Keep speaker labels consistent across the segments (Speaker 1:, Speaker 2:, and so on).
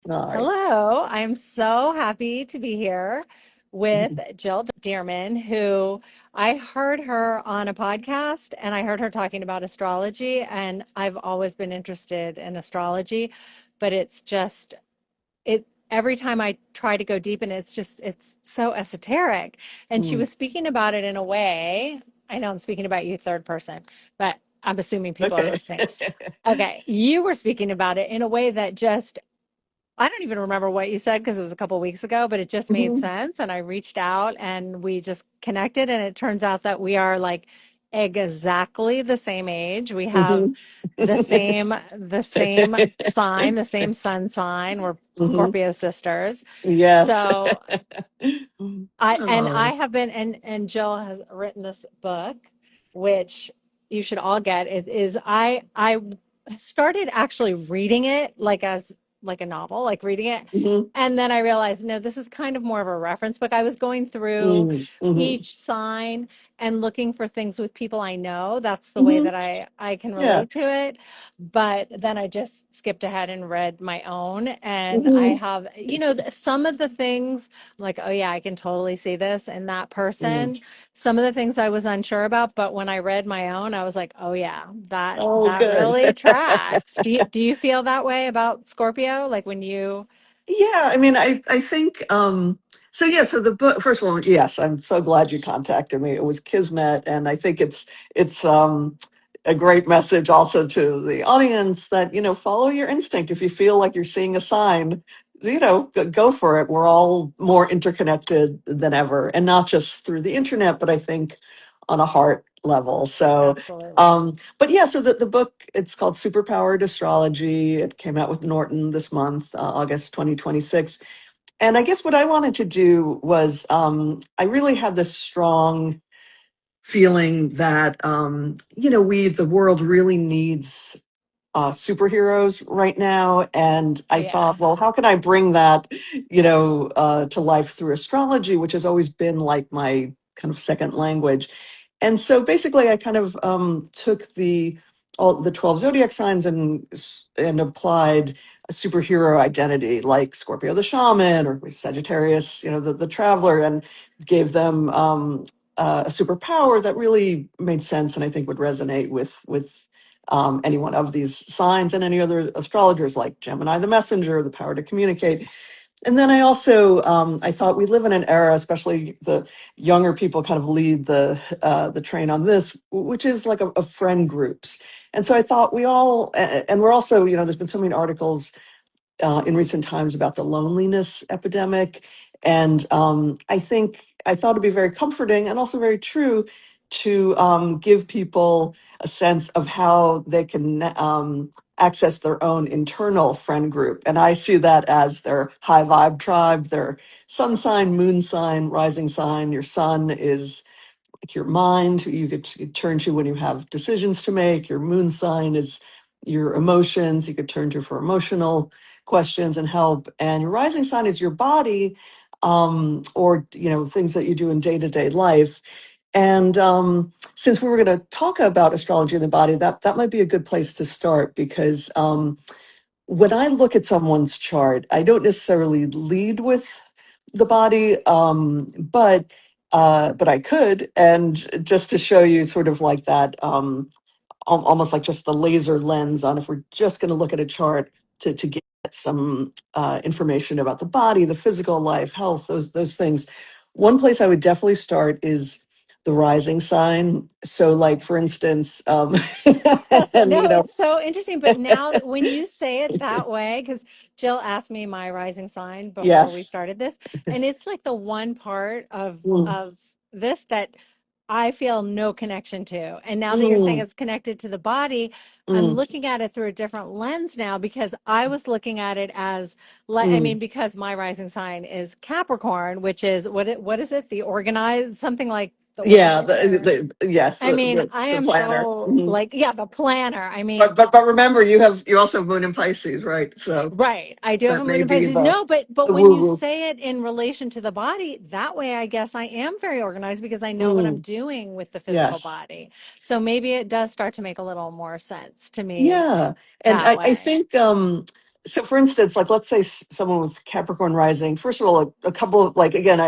Speaker 1: Hi.
Speaker 2: Hello, I am so happy to be here with Jill Dearman, who I heard her on a podcast and I heard her talking about astrology. And I've always been interested in astrology, but it every time I try to go deep in it, it's so esoteric. And she
Speaker 1: Mm.
Speaker 2: was speaking about it in a way. I know I'm speaking about you third person, but I'm assuming people are
Speaker 1: Okay.
Speaker 2: listening. Okay, you were speaking about it in a way that just I don't even remember what you said because it was a couple of weeks ago, but it just made
Speaker 1: Mhm.
Speaker 2: sense. And I reached out and we just connected. And it turns out that we are like exactly the same age. We have
Speaker 1: Mhm.
Speaker 2: the same sign, the same sun sign. We're
Speaker 1: Mhm.
Speaker 2: Scorpio sisters.
Speaker 1: Yes.
Speaker 2: So I
Speaker 1: Oh.
Speaker 2: have been and Jill has written this book, which you should all get. It is I started actually reading it like as like a novel, like reading it.
Speaker 1: Mhm.
Speaker 2: And then I realized, no, this is kind of more of a reference book. I was going through
Speaker 1: Mm. Mhm.
Speaker 2: each sign and looking for things with people I know. That's the way
Speaker 1: Mhm.
Speaker 2: that I can
Speaker 1: Yeah.
Speaker 2: relate to it. But then I just skipped ahead and read my own. And I
Speaker 1: Mhm.
Speaker 2: have, some of the things like, oh yeah, I can totally see this in that
Speaker 1: Mm.
Speaker 2: person. Some of the things I was unsure about, but when I read my own, I was like, oh yeah, that
Speaker 1: Oh,
Speaker 2: that
Speaker 1: good.
Speaker 2: really tracks. Do you feel that way about Scorpio? Like when you
Speaker 1: Yeah, I mean, I think so yeah, so the book, first of all, yes, I'm so glad you contacted me. It was Kismet, and I think it's a great message also to the audience that, follow your instinct. If you feel like you're seeing a sign, go for it. We're all more interconnected than ever, and not just through the internet, but I think on a heart level. So
Speaker 2: absolutely.
Speaker 1: but yeah, so the book, it's called Superpowered Astrology. It came out with Norton this month, August 2026. And I guess what I wanted to do was I really had this strong feeling that, the world really needs superheroes right now. And I
Speaker 2: Yeah.
Speaker 1: thought, well, how can I bring that, to life through astrology, which has always been like my kind of second language. And so basically, I kind of took the all the 12 zodiac signs and applied a superhero identity, like Scorpio the shaman or Sagittarius, the traveler, and gave them a superpower that really made sense and I think would resonate with any one of these signs and any other astrologers, like Gemini the messenger, the power to communicate. And then I also I thought we live in an era, especially the younger people kind of lead the train on this, which is like of friend groups. And so I thought and we're also, there's been so many articles in recent times about the loneliness epidemic, and I thought it'd be very comforting and also very true to give people a sense of how they can access their own internal friend group. And I see that as their high vibe tribe, their sun sign, moon sign, rising sign. Your sun is like your mind, who you could turn to when you have decisions to make. Your moon sign is your emotions, you could turn to for emotional questions and help. And your rising sign is your body, or things that you do in day-to-day life. And since we were going to talk about astrology in the body, that might be a good place to start, because when I look at someone's chart, I don't necessarily lead with the body, but I could, and just to show you sort of like that, almost like just the laser lens on, if we're just going to look at a chart to get some information about the body, the physical life, health, those things. One place I would definitely start is the rising sign. So, like for instance,
Speaker 2: That's
Speaker 1: and
Speaker 2: no, it's so interesting. But now when you say it that way, because Jill asked me my rising sign before we
Speaker 1: yes.
Speaker 2: started this, and it's like the one part of
Speaker 1: Mm,
Speaker 2: of this that I feel no connection to. And now that you're saying
Speaker 1: mm,
Speaker 2: it's connected to the body, I'm
Speaker 1: mm,
Speaker 2: looking at it through a different lens now because I was looking at it as like I mean,
Speaker 1: mm.
Speaker 2: because my rising sign is Capricorn, which is what is it? The organized something like the
Speaker 1: Yeah,
Speaker 2: organizer.
Speaker 1: yes,
Speaker 2: I mean, I
Speaker 1: the
Speaker 2: am
Speaker 1: planner.
Speaker 2: so
Speaker 1: Mhm.
Speaker 2: like, yeah, the planner. I mean,
Speaker 1: But remember, you also have moon in Pisces, right? So
Speaker 2: right. I do have a
Speaker 1: that
Speaker 2: moon
Speaker 1: may
Speaker 2: in
Speaker 1: be
Speaker 2: Pisces. No, but
Speaker 1: the
Speaker 2: when
Speaker 1: woo
Speaker 2: you
Speaker 1: woo.
Speaker 2: say it in relation to the body, that way I guess I am very organized because I know what I'm
Speaker 1: Mm,
Speaker 2: doing with the physical
Speaker 1: yes.
Speaker 2: body. So maybe it does start to make a little more sense to me
Speaker 1: Yeah. And
Speaker 2: that
Speaker 1: I
Speaker 2: way.
Speaker 1: think So for instance, like let's say someone with Capricorn rising, first of all, a couple of like, again,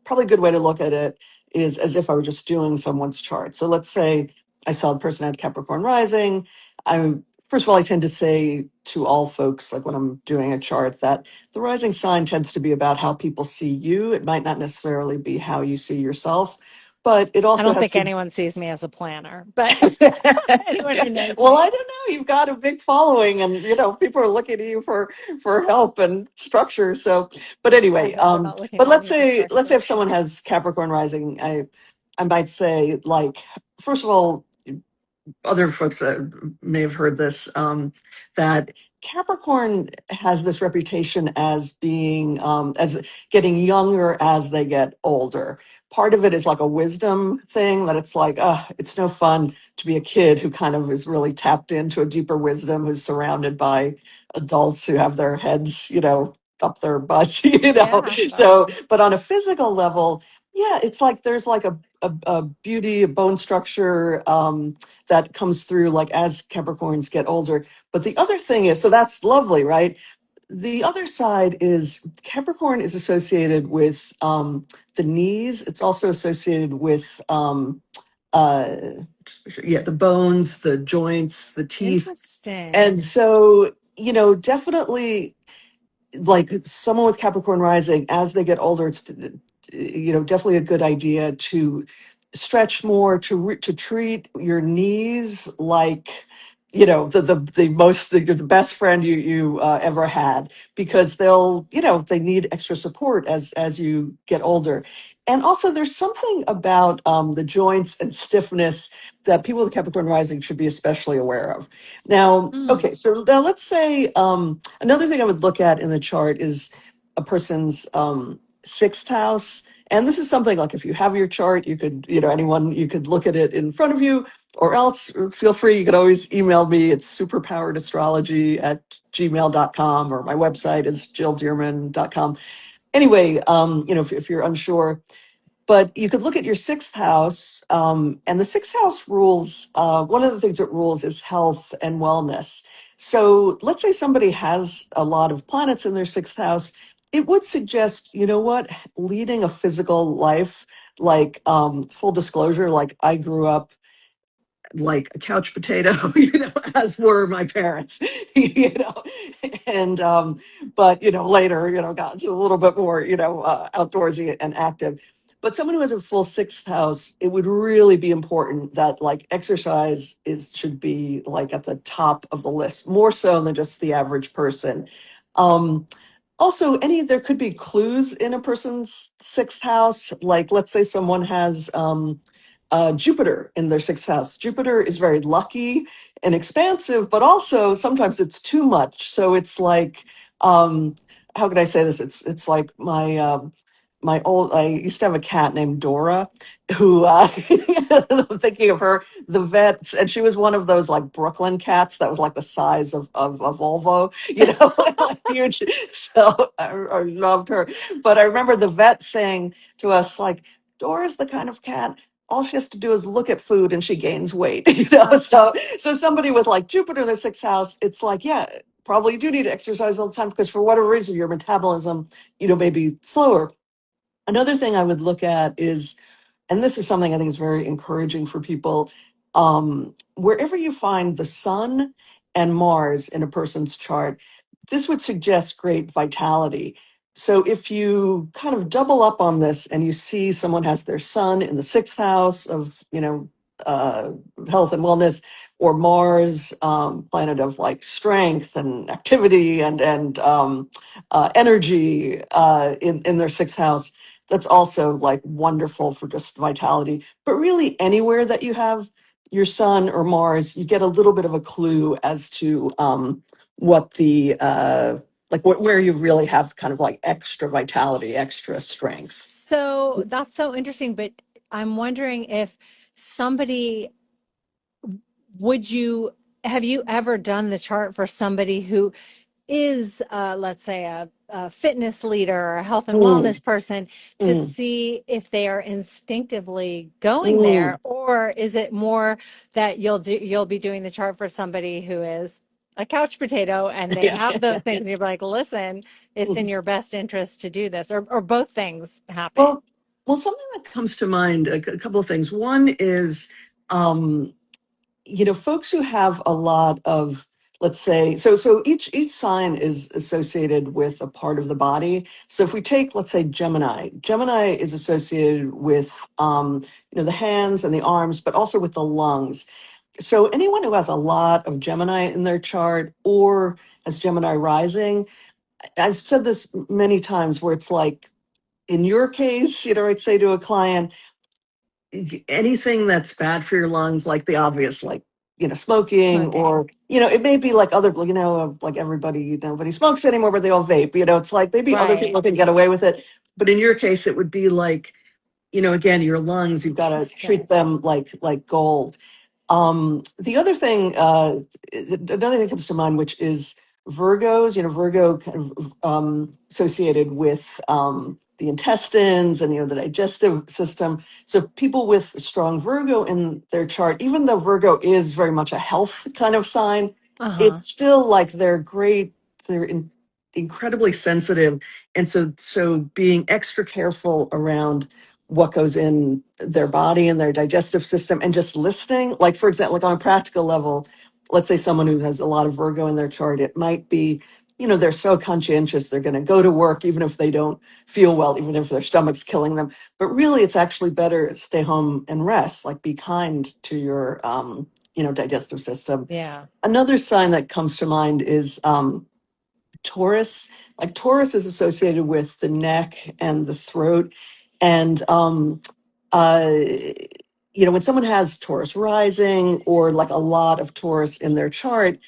Speaker 1: probably a good way to look at it is as if I were just doing someone's chart. So let's say I saw the person had Capricorn rising. I First of all, I tend to say to all folks, like when I'm doing a chart, that the rising sign tends to be about how people see you. It might not necessarily be how you see yourself, but it
Speaker 2: I
Speaker 1: also
Speaker 2: don't
Speaker 1: has
Speaker 2: think
Speaker 1: to.
Speaker 2: anyone sees me as a planner, but anyone who knows
Speaker 1: Well,
Speaker 2: me.
Speaker 1: I don't know. You've got a big following, and people are looking to you for help and structure. So, but
Speaker 2: I
Speaker 1: anyway,
Speaker 2: hope they're not looking
Speaker 1: but
Speaker 2: at
Speaker 1: let's
Speaker 2: me for
Speaker 1: say
Speaker 2: structure.
Speaker 1: if someone has Capricorn rising, I might say like first of all, other folks may have heard this, that Capricorn has this reputation as being as getting younger as they get older. Part of it is like a wisdom thing that it's like, it's no fun to be a kid who kind of is really tapped into a deeper wisdom, who's surrounded by adults who have their heads, up their butts,
Speaker 2: Yeah, sure.
Speaker 1: So, but on a physical level, yeah, it's like there's like a beauty, a bone structure, that comes through like as Capricorns get older. But the other thing is, so that's lovely, right? The other side is Capricorn is associated with the knees. It's also associated with uh, yeah, the bones, the joints, the teeth.
Speaker 2: Interesting.
Speaker 1: And so, definitely like someone with Capricorn rising, as they get older, it's definitely a good idea to stretch more, to treat your knees like the best friend you ever had, because they need extra support as you get older. And also, there's something about the joints and stiffness that people with Capricorn rising should be especially aware of. Now,
Speaker 2: Hmm.
Speaker 1: okay, so now let's say another thing I would look at in the chart is a person's sixth house. And this is something like if you have your chart, you could, anyone, you could look at it in front of you, or else feel free, you could always email me. It's superpoweredastrology@gmail.com, or my website is jilldearman.com. Anyway, if you're unsure, but you could look at your sixth house, and the sixth house rules, one of the things it rules is health and wellness. So let's say somebody has a lot of planets in their sixth house. It would suggest, leading a physical life, like full disclosure, like I grew up like a couch potato, as were my parents, and but later, got a little bit more, outdoorsy and active. But someone who has a full sixth house, it would really be important that like exercise should be like at the top of the list, more so than just the average person. Um, Also, there could be clues in a person's sixth house. Like, let's say someone has Jupiter in their sixth house. Jupiter is very lucky and expansive, but also sometimes it's too much. So it's like, um, how can I say this? It's like I used to have a cat named Dora, who I'm thinking of her, the vet, and she was one of those like Brooklyn cats that was like the size of a Volvo, like huge. So I loved her, but I remember the vet saying to us like, Dora's the kind of cat, all she has to do is look at food and she gains weight. So somebody with like Jupiter in their sixth house, it's like, yeah, probably you do need to exercise all the time, because for whatever reason your metabolism, may be slower. Another thing I would look at is, and this is something I think is very encouraging for people, wherever you find the sun and Mars in a person's chart, this would suggest great vitality. So if you kind of double up on this and you see someone has their sun in the sixth house of, uh, health and wellness, or Mars, planet of like strength and activity and energy, in their sixth house, that's also like wonderful for just vitality. But really, anywhere that you have your sun or Mars, you get a little bit of a clue as to what the where you really have kind of like extra vitality, extra strength.
Speaker 2: So that's so interesting, but I'm wondering if somebody would you have you ever done the chart for somebody who is, let's say, a fitness leader or a health and
Speaker 1: Mm,
Speaker 2: wellness person to
Speaker 1: mm,
Speaker 2: see if they are instinctively going
Speaker 1: mm.
Speaker 2: there, or is it more that you'll be doing the chart for somebody who is? a couch potato and they
Speaker 1: Yeah.
Speaker 2: have those things, and you're like, listen, it's in your best interest to do this, or both things happen.
Speaker 1: Well, well, something that comes to mind, a couple of things. One is, um, folks who have a lot of, let's say, so each sign is associated with a part of the body. So if we take, let's say, Gemini is associated with, the hands and the arms, but also with the lungs. So anyone who has a lot of Gemini in their chart or has Gemini rising, I've said this many times where it's like, in your case, I'd say to a client, anything that's bad for your lungs, like the obvious, like, smoking,
Speaker 2: Smoking.
Speaker 1: or, it may be like other, like everybody, nobody smokes anymore, but they all vape, it's like maybe other
Speaker 2: Right.
Speaker 1: people can get away with it. But in your case, it would be like, again, your lungs, you've got to treat
Speaker 2: Interesting.
Speaker 1: them like gold. The other thing, another thing comes to mind, which is Virgos. Virgo kind of associated with the intestines and the digestive system. So people with strong Virgo in their chart, even though Virgo is very much a health kind of sign,
Speaker 2: Uh-huh.
Speaker 1: it's still like they're great. Incredibly sensitive, and so being extra careful around what goes in their body and their digestive system, and just listening, like, for example, like on a practical level, let's say someone who has a lot of Virgo in their chart, it might be, they're so conscientious, they're going to go to work even if they don't feel well, even if their stomach's killing them, but really it's actually better to stay home and rest, like be kind to your digestive system.
Speaker 2: Yeah.
Speaker 1: Another sign that comes to mind is Taurus. Like, Taurus is associated with the neck and the throat. And, uh, when someone has Taurus rising or like a lot of Taurus in their chart,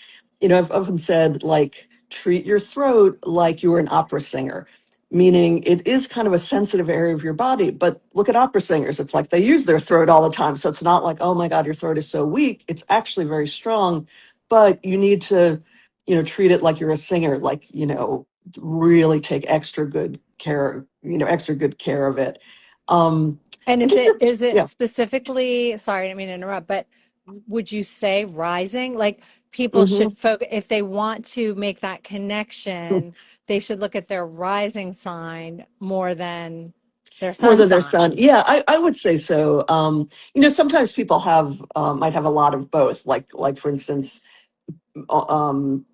Speaker 1: I've often said, like, treat your throat like you were an opera singer, meaning it is kind of a sensitive area of your body. But look at opera singers. It's like they use their throat all the time. So it's not like, oh my God, your throat is so weak. It's actually very strong, but you need to, treat it like you're a singer, like, really take extra good care of it. Um,
Speaker 2: And
Speaker 1: and
Speaker 2: is
Speaker 1: just
Speaker 2: it is it
Speaker 1: yeah.
Speaker 2: specifically, sorry, I didn't mean to interrupt, but would you say rising? Like people
Speaker 1: Hmm.
Speaker 2: should focus if they want to make that connection, they should look at their rising sign more than their
Speaker 1: More
Speaker 2: sun
Speaker 1: than their son.
Speaker 2: sign.
Speaker 1: Yeah, I would say so. Sometimes people might have a lot of both. Like for instance, um,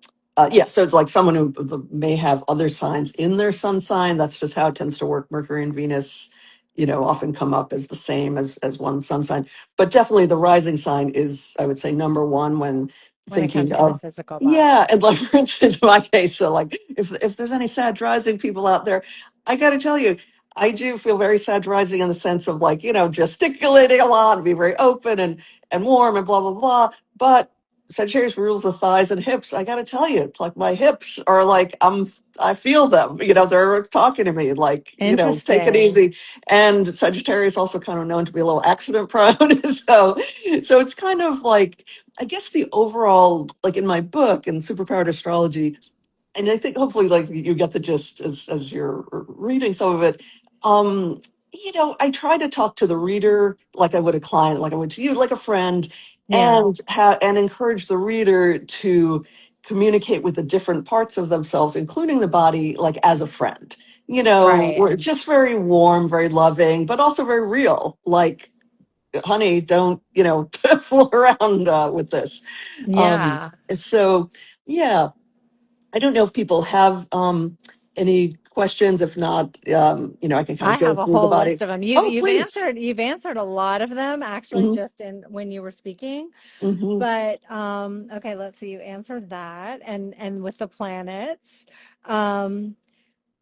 Speaker 1: yeah, so it's like someone who may have other signs in their sun sign. That's just how it tends to work. Mercury and Venus, often come up as the same as one sun sign. But definitely the rising sign is, I would say, number one when
Speaker 2: When it
Speaker 1: thinking
Speaker 2: comes to the
Speaker 1: of,
Speaker 2: physical
Speaker 1: yeah.
Speaker 2: body.
Speaker 1: And like, for instance, in my case, so like if there's any Sag rising people out there, I got to tell you, I do feel very Sag rising in the sense of, like, gesticulating a lot and be very open and warm and blah blah blah. But Sagittarius rules the thighs and hips. I got to tell you, like, my hips are like, I feel them. They're talking to me, like, take it
Speaker 2: Interesting.
Speaker 1: easy. And Sagittarius also kind of known to be a little accident prone. So it's kind of like, I guess the overall, like in my book in Superpowered Astrology, and I think hopefully like you get the gist as you're reading some of it. Um, I try to talk to the reader like I would a client, like I would to you, like a friend,
Speaker 2: Yeah.
Speaker 1: and encourage the reader to communicate with the different parts of themselves, including the body, like as a friend.
Speaker 2: Right.
Speaker 1: We're just very warm, very loving, but also very real. Like, honey, don't fool around with this.
Speaker 2: Yeah.
Speaker 1: So yeah. I don't know if people have any questions. If not, I can kind
Speaker 2: I
Speaker 1: of go
Speaker 2: have a
Speaker 1: through the
Speaker 2: whole
Speaker 1: body.
Speaker 2: list of them. You've
Speaker 1: Oh,
Speaker 2: you've
Speaker 1: please.
Speaker 2: answered you've answered a lot of them actually
Speaker 1: Hmm.
Speaker 2: just in when you were speaking.
Speaker 1: Hmm.
Speaker 2: But okay, let's see. You answered that and with the planets. Um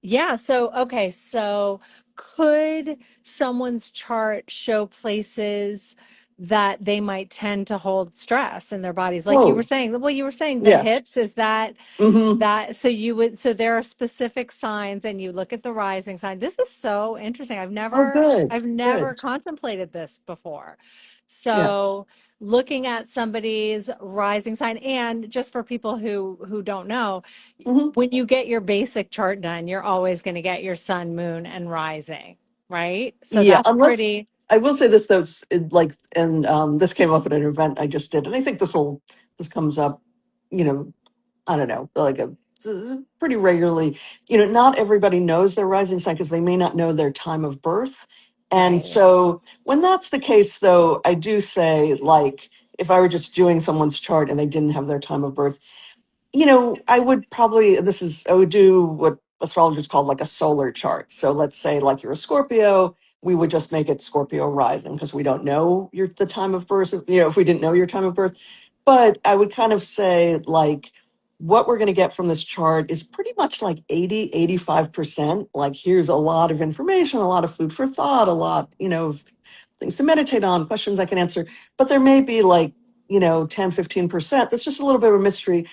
Speaker 2: yeah, so okay, so could someone's chart show places that they might tend to hold stress in their bodies? Like you were
Speaker 1: Oh,
Speaker 2: saying, well, you were saying the
Speaker 1: yeah.
Speaker 2: hips, is that
Speaker 1: Hmm.
Speaker 2: so you would so there are specific signs and you look at the rising sign. This is so interesting. I've
Speaker 1: Oh,
Speaker 2: never
Speaker 1: good.
Speaker 2: I've never
Speaker 1: Good.
Speaker 2: contemplated this before.
Speaker 1: Yeah.
Speaker 2: So looking at somebody's rising sign, and just for people who don't know,
Speaker 1: Hmm.
Speaker 2: when you get your basic chart done, you're always going to get your sun, moon, and rising, right? So
Speaker 1: Yeah.
Speaker 2: that's
Speaker 1: Unless
Speaker 2: pretty,
Speaker 1: I will say this though, like, and this came up at an event I just did, and I think this comes up, you know, I don't know, like a pretty regularly, you know, not everybody knows their rising sign because they may not know their time of birth. And
Speaker 2: Right.
Speaker 1: so when that's the case, though, I do say, like, if I were just doing someone's chart and they didn't have their time of birth, you know, I would probably, I would do what astrologers call like a solar chart. So let's say like you're a Scorpio, we would just make it Scorpio rising because we don't know the time of birth, you know, if we didn't know your time of birth. But I would kind of say like what we're going to get from this chart is pretty much like 80, 85%. Like here's a lot of information, a lot of food for thought, a lot, you know, of things to meditate on, questions I can answer. But there may be like, you know, 10, 15%. That's just a little bit of a mystery,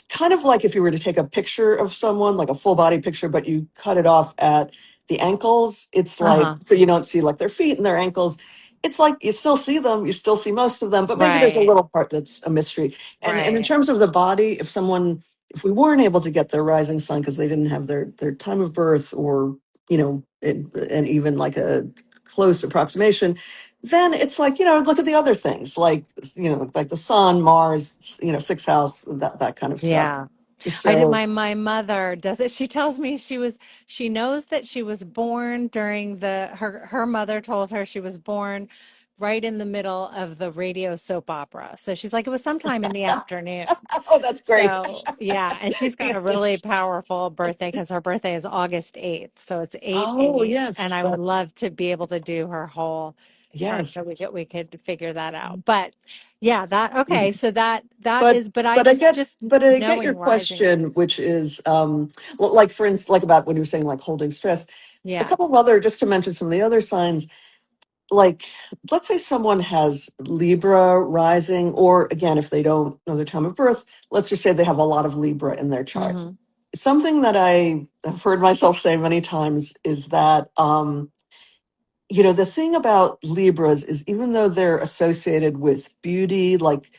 Speaker 1: kind of like if you were to take a picture of someone, like a full body picture, but you cut it off at the ankles. It's like,
Speaker 2: Uh-huh.
Speaker 1: so you don't see like their feet and their ankles. It's like you still see them, you still see most of them, but maybe there's a
Speaker 2: Right.
Speaker 1: little part that's a mystery. And in
Speaker 2: Right.
Speaker 1: terms of the body, if we weren't able to get their rising sun because they didn't have their time of birth, or, you know, and even like a close approximation, then it's like, you know, look at the other things, like, you know, like the sun, Mars, you know, sixth house, that kind of stuff.
Speaker 2: Yeah. I did
Speaker 1: So,
Speaker 2: my mother does it. She tells me she knows that she was born during her mother told her she was born right in the middle of the radio soap opera. So she's like, it was sometime in the afternoon.
Speaker 1: oh, that's great.
Speaker 2: So yeah, and she's got
Speaker 1: Yeah.
Speaker 2: a really powerful birthday because her birthday is August 8th. So it's
Speaker 1: Oh,
Speaker 2: 8/8. And
Speaker 1: yes,
Speaker 2: I would
Speaker 1: that,
Speaker 2: love to be able to do her whole chart
Speaker 1: yes.
Speaker 2: so we could figure that out. But yeah, that okay.
Speaker 1: Mhm.
Speaker 2: So that
Speaker 1: But
Speaker 2: is, but I
Speaker 1: but I
Speaker 2: was
Speaker 1: get
Speaker 2: just
Speaker 1: but I get your
Speaker 2: knowing
Speaker 1: question,
Speaker 2: risings.
Speaker 1: which is like for instance, like about when you were saying like holding stress. A
Speaker 2: Yeah.
Speaker 1: couple of other, just to mention some of the other signs, like let's say someone has Libra rising, or again, if they don't know their time of birth, let's just say they have a lot of Libra in their chart.
Speaker 2: Hmm.
Speaker 1: Something that I have heard myself say many times is that you know, the thing about Libras is even though they're associated with beauty, like,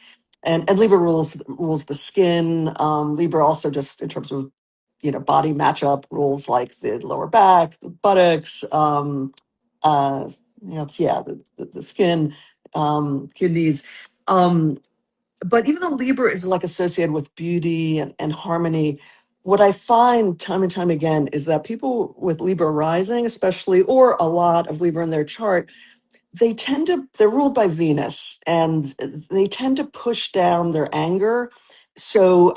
Speaker 1: and Libra rules the skin. Libra also, just in terms of, you know, body matchup, rules like the lower back, the buttocks, uh, you know, it's, yeah, the skin, kidneys. Um, but even though Libra is like associated with beauty and harmony, what I find time and time again is that people with Libra rising, especially, or a lot of Libra in their chart, they're ruled by Venus, and they tend to push down their anger. So,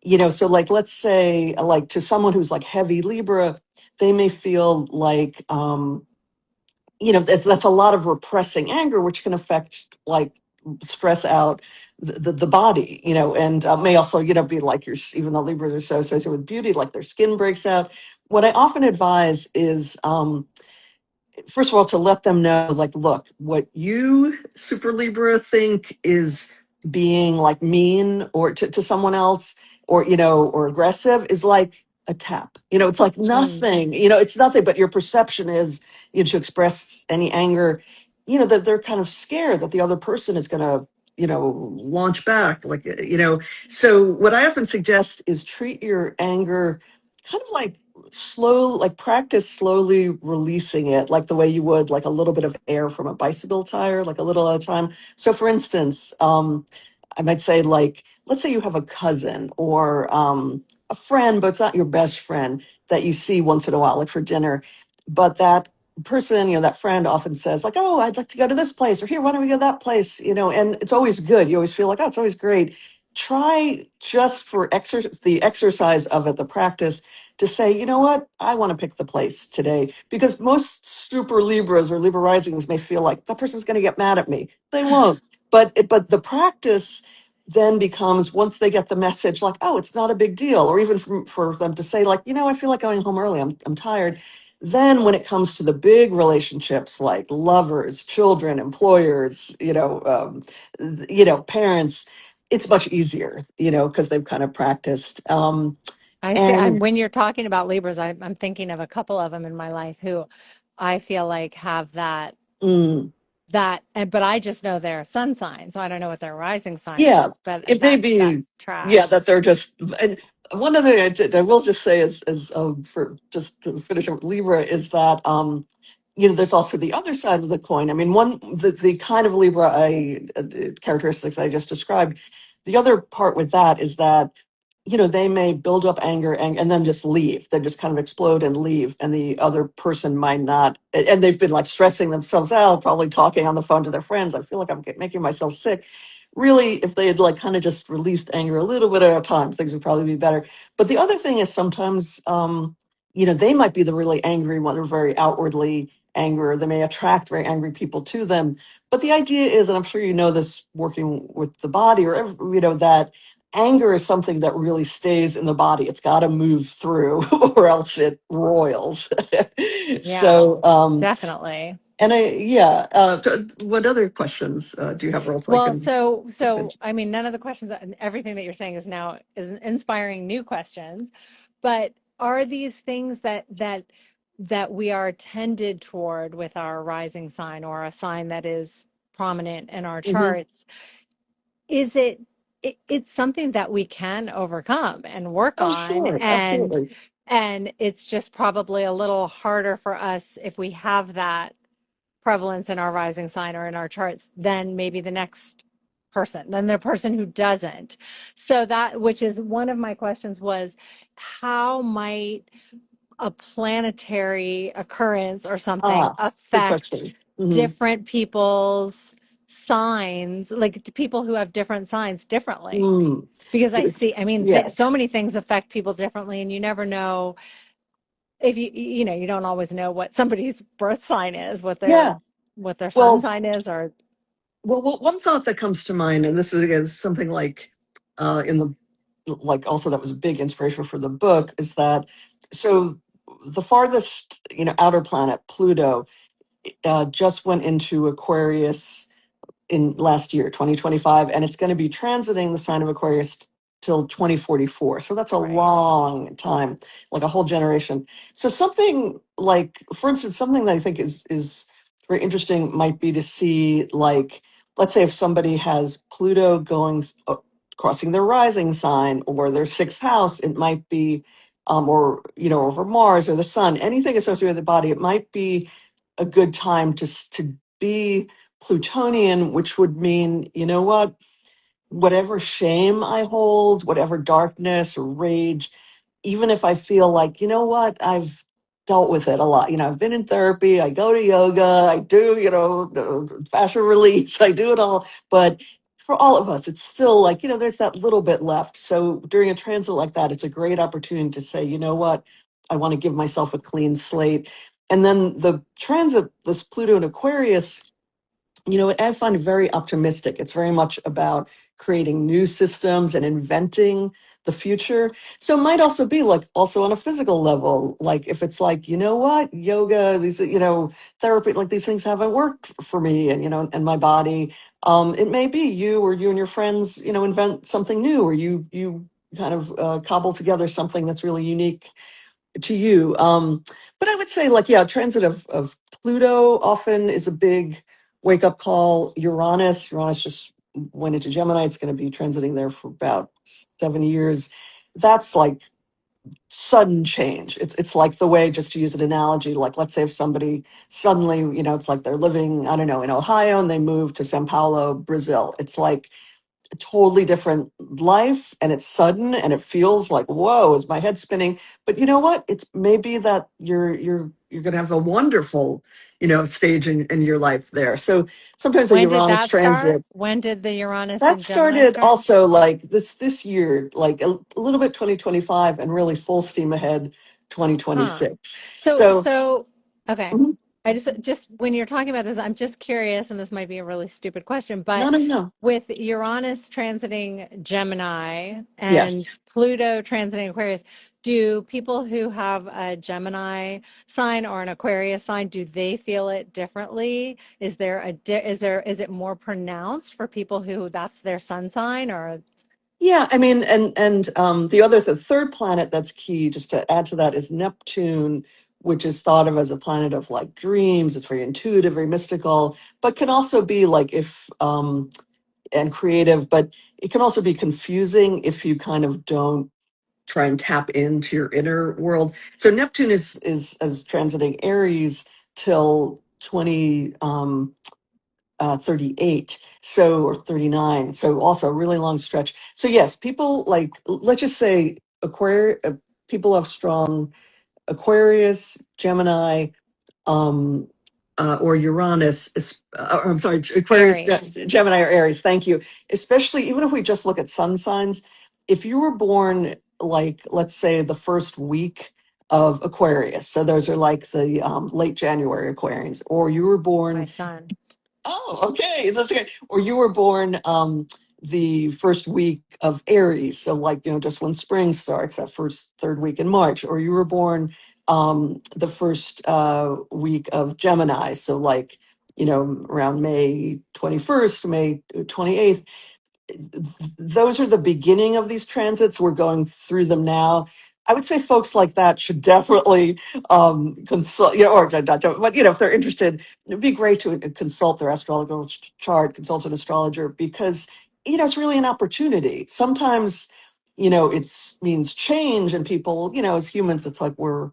Speaker 1: you know, so like, let's say, like to someone who's like heavy Libra, they may feel like, you know, that's a lot of repressing anger, which can affect, like, stress out the body, you know, and may also, you know, be like your, even though Libras are so associated with beauty, like their skin breaks out. What I often advise is, first of all, to let them know, like, look, what you Super Libra think is being like mean or to someone else, or, you know, or aggressive, is like a tap. You know, it's like
Speaker 2: Mm.
Speaker 1: nothing, you know, it's nothing, but your perception is, you know, to express any anger, you know, that they're kind of scared that the other person is going to, you know, launch back, like, you know. So what I often suggest is treat your anger kind of like slow, like practice slowly releasing it, like the way you would like a little bit of air from a bicycle tire, like a little at a time. So for instance, I might say, like, let's say you have a cousin or a friend, but it's not your best friend, that you see once in a while, like for dinner, but that person, you know, that friend often says like, oh, I'd like to go to this place, or here, why don't we go to that place, you know. And it's always good, you always feel like, oh, it's always great. Try, just for the exercise of it, the practice, to say, you know what, I want to pick the place today. Because most super Libras or Libra risings may feel like that person's going to get mad at me. They won't. But the practice then becomes, once they get the message, like, oh, it's not a big deal, or even for them to say, like, you know, I feel like going home early. I'm tired. Then when it comes to the big relationships, like lovers, children, employers, you know, parents, it's much easier, you know, because they've kind of practiced.
Speaker 2: I see.
Speaker 1: And
Speaker 2: When you're talking about Libras, I'm thinking of a couple of them in my life who I feel like have
Speaker 1: mm,
Speaker 2: but I just know their sun sign, so I don't know what their rising sign
Speaker 1: yeah,
Speaker 2: is, but
Speaker 1: it may
Speaker 2: that
Speaker 1: be, yeah, that
Speaker 2: tracks.
Speaker 1: they're just. And one other thing I will just say is for just to finish up with Libra, is that you know, there's also the other side of the coin. I mean, the kind of Libra characteristics I just described. The other part with that is that they may build up anger and then just leave. They just kind of explode and leave. And the other person might not, and they've been like stressing themselves out, probably talking on the phone to their friends. I feel like I'm making myself sick. Really, if they had like kind of just released anger a little bit at a time, things would probably be better. But the other thing is sometimes, they might be the really angry one or very outwardly angry. They may attract very angry people to them. But the idea is, and I'm sure you know this working with the body, that anger is something that really stays in the body. It's got to move through or else it roils.
Speaker 2: Yeah,
Speaker 1: So,
Speaker 2: definitely.
Speaker 1: and yeah, what other questions do you have, Earl, so I
Speaker 2: Well,
Speaker 1: can jump
Speaker 2: so
Speaker 1: into?
Speaker 2: I mean, none of the questions and everything that you're saying is inspiring new questions, but are these things that we are tended toward with our rising sign or a sign that is prominent in our
Speaker 1: Hmm.
Speaker 2: charts? Is it's something that we can overcome and work
Speaker 1: Oh,
Speaker 2: on,
Speaker 1: sure. Absolutely.
Speaker 2: and it's just probably a little harder for us if we have that prevalence in our rising sign or in our charts than maybe the next person, than the person who doesn't. So that, which is one of my questions, was how might a planetary occurrence or something
Speaker 1: Ah, good
Speaker 2: affect
Speaker 1: question. Hmm.
Speaker 2: different people's signs, like people who have different signs differently?
Speaker 1: Mm.
Speaker 2: Because I
Speaker 1: Good.
Speaker 2: see, I mean,
Speaker 1: Yeah.
Speaker 2: so many things affect people differently, and you never know if you don't always know what somebody's birth sign is,
Speaker 1: Yeah.
Speaker 2: what their sun
Speaker 1: Well,
Speaker 2: sign is, or
Speaker 1: one thought that comes to mind, and this is again something like in the like also that was a big inspiration for the book, is that so the farthest outer planet Pluto just went into Aquarius in last year, 2025, and it's going to be transiting the sign of Aquarius till 2044. So that's a
Speaker 2: right.
Speaker 1: long time, like a whole generation. So something like, for instance, something that I think is very interesting might be to see, like, let's say if somebody has Pluto going crossing their rising sign or their sixth house, it might be, or over Mars or the Sun, anything associated with the body, it might be a good time to be Plutonian, which would mean, whatever shame I hold, whatever darkness or rage, even if I feel like, I've dealt with it a lot. I've been in therapy, I go to yoga, I do, the fascia release, I do it all. But for all of us, it's still like, there's that little bit left. So during a transit like that, it's a great opportunity to say, you know what, I want to give myself a clean slate. And then the transit, this Pluto and Aquarius, I find it very optimistic. It's very much about creating new systems and inventing the future. So it might also be like also on a physical level, like if it's like, what, yoga, these, therapy, like these things haven't worked for me and, and my body. It may be you or you and your friends, invent something new, or you kind of cobble together something that's really unique to you. But I would say, like, yeah, transit of Pluto often is a big wake up call. Uranus just went into Gemini. It's going to be transiting there for about 7 years. That's like sudden change. It's like the way, just to use an analogy, like let's say if somebody suddenly, it's like they're living, I don't know, in Ohio and they move to Sao Paulo, Brazil. It's like a totally different life, and it's sudden and it feels like, whoa, is my head spinning? But you know what, it's maybe that you're going to have a wonderful stage in your life there. So sometimes a
Speaker 2: When did
Speaker 1: Uranus
Speaker 2: that start?
Speaker 1: transit
Speaker 2: When did the Uranus
Speaker 1: that
Speaker 2: and Gemini
Speaker 1: started
Speaker 2: start?
Speaker 1: also like this year, like a little bit 2025, and really full steam ahead
Speaker 2: Huh.
Speaker 1: 2026.
Speaker 2: So,
Speaker 1: So
Speaker 2: so, okay.
Speaker 1: mhm.
Speaker 2: I just when you're talking about this, I'm just curious, and this might be a really stupid question,
Speaker 1: No,
Speaker 2: but
Speaker 1: no, no.
Speaker 2: with Uranus transiting Gemini and
Speaker 1: Yes.
Speaker 2: Pluto transiting Aquarius, do people who have a Gemini sign or an Aquarius sign, do they feel it differently? Is there is it more pronounced for people who that's their sun sign or
Speaker 1: Yeah, I mean, and the third planet that's key, just to add to that, is Neptune, which is thought of as a planet of like dreams. It's very intuitive, very mystical, but can also be like if and creative, but it can also be confusing if you kind of don't try and tap into your inner world. So Neptune is as transiting Aries till 20. 38, so, or 39, so also a really long stretch. So yes, people like, let's just say people have strong Aquarius, Gemini, um, or Uranus, I'm sorry, Aquarius,
Speaker 2: Aries.
Speaker 1: Gemini, or Aries. Thank you. Especially, even if we just look at sun signs, if you were born, like, let's say, the first week of Aquarius, so those are like the late January Aquarians, or you were
Speaker 2: My
Speaker 1: born,
Speaker 2: son.
Speaker 1: oh, okay, that's okay, or you were born the first week of Aries, so like, just when spring starts, that first third week in March, or you were born the first week of Gemini, so like, around May 21st, May 28th, those are the beginning of these transits. We're going through them now. I would say folks like that should definitely consult, or not, but if they're interested, it'd be great to consult their astrological chart, consult an astrologer, because it's really an opportunity. Sometimes, it means change, and people, as humans, it's like we're,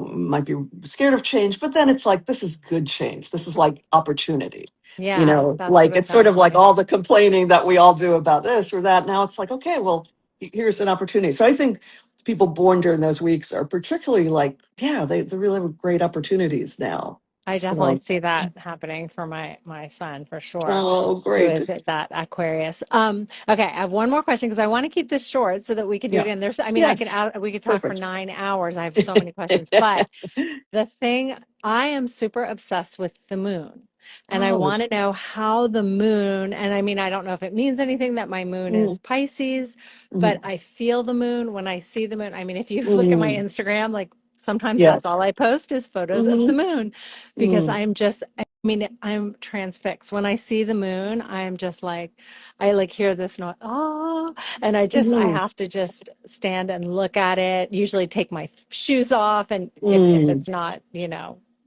Speaker 1: might be scared of change, but then it's like this is good change. This is like opportunity.
Speaker 2: Yeah, that's what
Speaker 1: Like
Speaker 2: it
Speaker 1: it's sort of
Speaker 2: sounds
Speaker 1: like
Speaker 2: like.
Speaker 1: all the complaining that we all do about this or that. Now it's like, okay, well, here's an opportunity. So I think people born during those weeks are particularly like, yeah, they really have great opportunities now.
Speaker 2: I definitely
Speaker 1: So,
Speaker 2: see that happening for my son for sure,
Speaker 1: oh,
Speaker 2: who
Speaker 1: great.
Speaker 2: is at that Aquarius. Okay, I have one more question because I want to keep this short so that we can do it
Speaker 1: Yeah.
Speaker 2: again. I mean,
Speaker 1: Yes.
Speaker 2: we could talk for
Speaker 1: Perfect.
Speaker 2: 9 hours. I have so many questions, but the thing, I am super obsessed with the moon. And I
Speaker 1: Oh,
Speaker 2: want to know how the moon, and I mean, I don't know if it means anything that my moon is
Speaker 1: mm,
Speaker 2: Pisces, but
Speaker 1: mm,
Speaker 2: I feel the moon when I see the moon. I mean, if you look at my
Speaker 1: mm.
Speaker 2: Instagram, like sometimes that's
Speaker 1: Yes.
Speaker 2: all I post is photos of the
Speaker 1: Hmm.
Speaker 2: moon because
Speaker 1: Mm,
Speaker 2: I mean, I'm transfixed. When I see the moon, I'm just like, I like hear this noise, oh, and I
Speaker 1: hmm,
Speaker 2: have to just stand and look at it, usually take my shoes off. And if
Speaker 1: mm,
Speaker 2: it's not,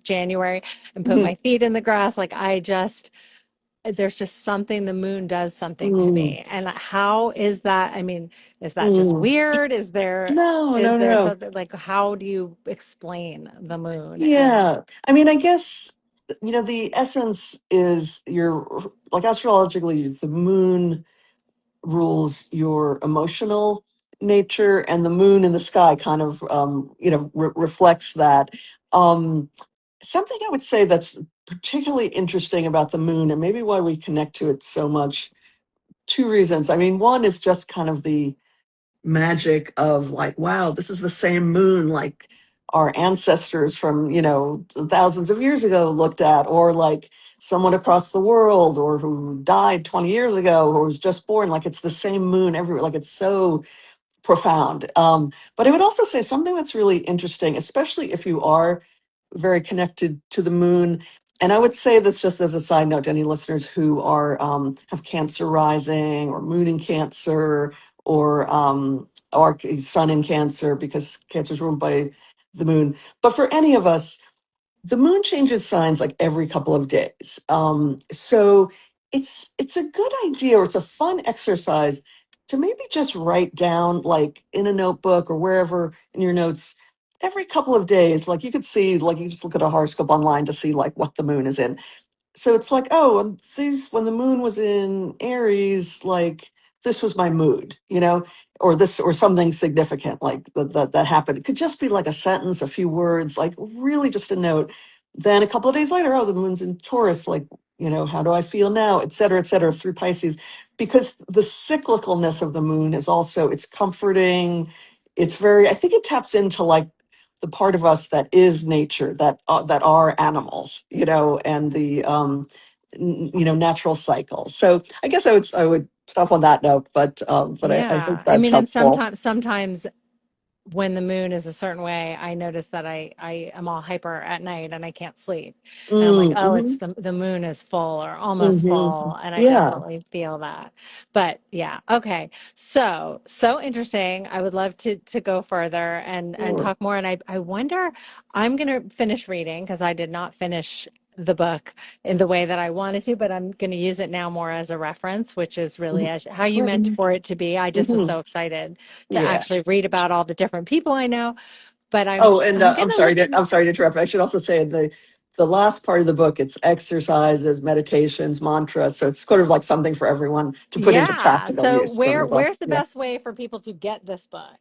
Speaker 2: January, and put my
Speaker 1: mm,
Speaker 2: feet in the grass, like there's just something, the moon does something to
Speaker 1: mm,
Speaker 2: me. And how is that? I mean, is that just
Speaker 1: mm.
Speaker 2: weird?
Speaker 1: No,
Speaker 2: Is
Speaker 1: no,
Speaker 2: there
Speaker 1: no.
Speaker 2: something like, how do you explain the moon? And
Speaker 1: Yeah. I mean, I guess, the essence is your, like astrologically, the moon rules your emotional nature, and the moon in the sky kind of, reflects that. Um, Something I would say that's particularly interesting about the moon, and maybe why we connect to it so much, two reasons. I mean, one is just kind of the magic of like, wow, this is the same moon like our ancestors from, thousands of years ago looked at, or like someone across the world, or who died 20 years ago, or was just born. Like it's the same moon everywhere. Like it's so profound. But I would also say something that's really interesting, especially if you are very connected to the moon. And I would say this just as a side note to any listeners who are have Cancer rising, or moon in Cancer, or sun in Cancer, because Cancer is ruled by the moon. But for any of us, the moon changes signs like every couple of days. So it's a good idea, or it's a fun exercise to maybe just write down, like in a notebook or wherever in your notes, every couple of days. Like you could see, like you just look at a horoscope online to see like what the moon is in. So it's like, oh, and these, when the moon was in Aries, like this was my mood, or this, or something significant like that happened. It could just be like a sentence, a few words, like really just a note. Then a couple of days later, oh, the moon's in Taurus, like, how do I feel now, et cetera, through Pisces. Because the cyclicalness of the moon is also, it's comforting. It's very, I think it taps into like the part of us that is nature, that are animals, and the natural cycles. So I guess I would stop on that note, but I
Speaker 2: yeah,
Speaker 1: hope
Speaker 2: I
Speaker 1: that's
Speaker 2: mean, and
Speaker 1: helpful.
Speaker 2: sometimes when the moon is a certain way, I notice that I am all hyper at night and I can't sleep. And I'm like, oh, it's
Speaker 1: Mm-hmm,
Speaker 2: the moon is full or almost
Speaker 1: mm-hmm.
Speaker 2: full. And I
Speaker 1: Yeah,
Speaker 2: definitely feel that. But yeah, okay. So interesting. I would love to go further and
Speaker 1: sure.
Speaker 2: talk more. And I wonder, I'm gonna finish reading because I did not finish the book in the way that I wanted to, but I'm going to use it now more as a reference, which is really as how you meant
Speaker 1: Mm-hmm.
Speaker 2: for it to be. I just was so excited to
Speaker 1: Yeah.
Speaker 2: actually read about all the different people I know. But
Speaker 1: Oh, and
Speaker 2: I'm gonna look.
Speaker 1: I'm sorry to interrupt. I should also say the the last part of the book, it's exercises, meditations, mantras. So it's sort of like something for everyone to put into
Speaker 2: Yeah.
Speaker 1: practical
Speaker 2: So
Speaker 1: use from the book.
Speaker 2: where's the
Speaker 1: Yeah.
Speaker 2: best way for people to get this book?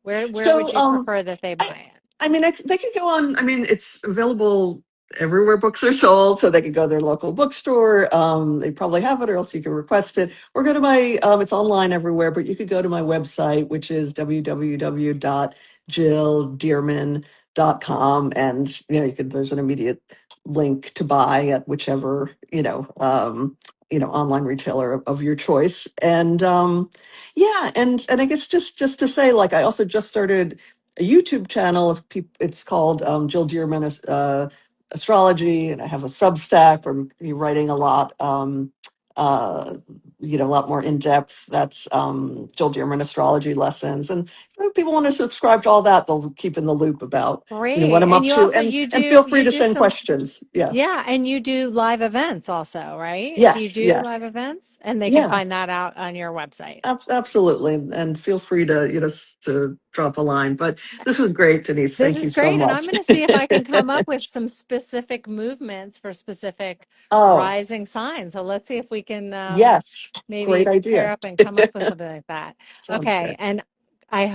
Speaker 2: Where would
Speaker 1: So
Speaker 2: you prefer that they
Speaker 1: I,
Speaker 2: buy it?
Speaker 1: I mean, they could go on. I mean, it's available everywhere books are sold, so they could go to their local bookstore. They probably have it, or else you can request it, or go to my. It's online everywhere, but you could go to my website, which is www.jilldearman.com, and you could. There's an immediate link to buy at whichever online retailer of your choice, and yeah, and I guess just to say, like, I also just started a YouTube channel of people. It's called Jill Dearman Astrology, and I have a Substack where I'm writing a lot, uh, a lot more in depth. That's Jill Dearman Astrology lessons, and if people want to subscribe to all that, they'll keep in the loop about what
Speaker 2: Great.
Speaker 1: I'm
Speaker 2: And
Speaker 1: up
Speaker 2: you
Speaker 1: to,
Speaker 2: also
Speaker 1: and feel free
Speaker 2: you
Speaker 1: to
Speaker 2: do
Speaker 1: send
Speaker 2: some
Speaker 1: questions. Yeah.
Speaker 2: yeah, and you do live events also, right? Do you
Speaker 1: Yes.
Speaker 2: do
Speaker 1: Yes.
Speaker 2: live events? And they can
Speaker 1: Yeah.
Speaker 2: find that out on your website.
Speaker 1: Absolutely, and feel free to to drop a line. But this was great, Denise.
Speaker 2: This
Speaker 1: Thank you
Speaker 2: is
Speaker 1: so
Speaker 2: great, and I'm
Speaker 1: much.
Speaker 2: going to see if I can come up with some specific movements for specific
Speaker 1: Oh,
Speaker 2: rising signs. So let's see if we can
Speaker 1: yes, great
Speaker 2: maybe pair
Speaker 1: idea.
Speaker 2: up and come up with something like that.
Speaker 1: Sounds
Speaker 2: Okay,
Speaker 1: good.
Speaker 2: and I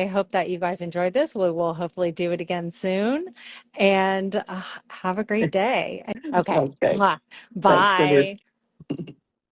Speaker 2: hope that you guys enjoyed this. We will hopefully do it again soon, and have a great day. Okay,
Speaker 1: Okay,
Speaker 2: mwah.
Speaker 1: thanks, Goodwin.
Speaker 2: Bye.